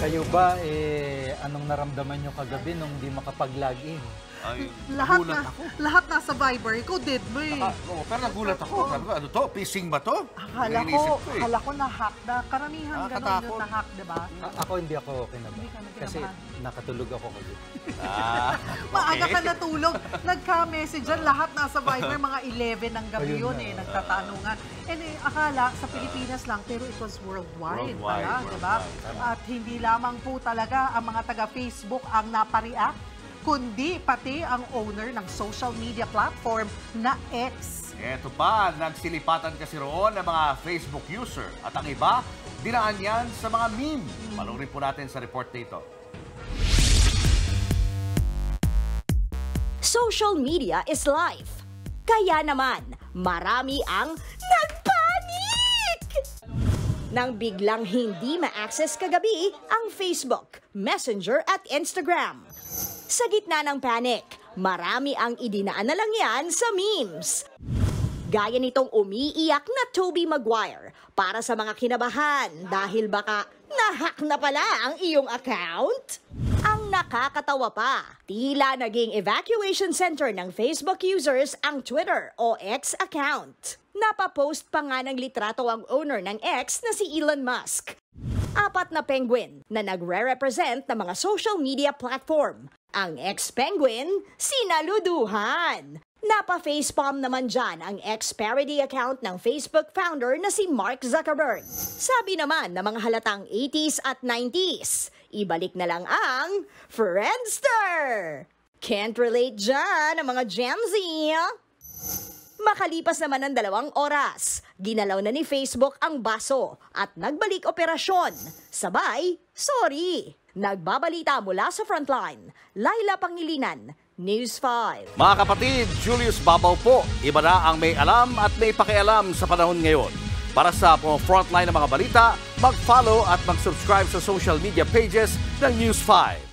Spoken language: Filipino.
Kayo ba, anong naramdaman nyo kagabi nung di makapag-login? Ay, lahat nasa Viber. Ikaw din mo eh. Pero nagulat ako. Ano to? Phishing ba to? Akala ko na-hack na. Karamihan gano'n yung na-hack, di ba? Ako hindi ako kinabahan. Kasi nakatulog ako kagabi. Maaga ka natulog. Nagka-message dyan. Lahat nasa Viber. Mga 11 ng gabi yun eh. Nagtatanungan. And akala sa Pilipinas lang. Pero it was worldwide pala, di ba? At hindi lamang po talaga ang mga taga-Facebook ang napareact, kundi pati ang owner ng social media platform na X. Eto pa, nagsilipatan kasi roon ng mga Facebook user. At ang iba, dinaan yan sa mga meme. Panoorin po natin sa report dito. Social media is life. Kaya naman, marami ang nagpanik! Nang biglang hindi ma-access kagabi ang Facebook, Messenger at Instagram. Sa gitna ng panic, marami ang idinaan na lang yan sa memes. Gaya nitong umiiyak na Tobey Maguire para sa mga kinabahan dahil baka na-hack na pala ang iyong account. Ang nakakatawa pa, tila naging evacuation center ng Facebook users ang Twitter o X account. Napapost pa nga ng litrato ang owner ng X na si Elon Musk. 4 na penguin na nagre-represent ng mga social media platform. Ang ex-penguin, sinaluduhan. Napa-facepalm naman dyan ang ex-parody account ng Facebook founder na si Mark Zuckerberg. Sabi naman ng mga halatang 80s at 90s, ibalik na lang ang Friendster. Can't relate dyan ang mga Gen Z. Makalipas naman ng 2 oras, ginalaw na ni Facebook ang baso at nagbalik operasyon. Sabay, sorry. Nagbabalita mula sa Frontline, Laila Pangilinan, News 5. Mga kapatid, Julius Babaw po. Iba na ang may alam at may pakialam sa panahon ngayon. Para sa Frontline ng mga balita, mag-follow at mag-subscribe sa social media pages ng News 5.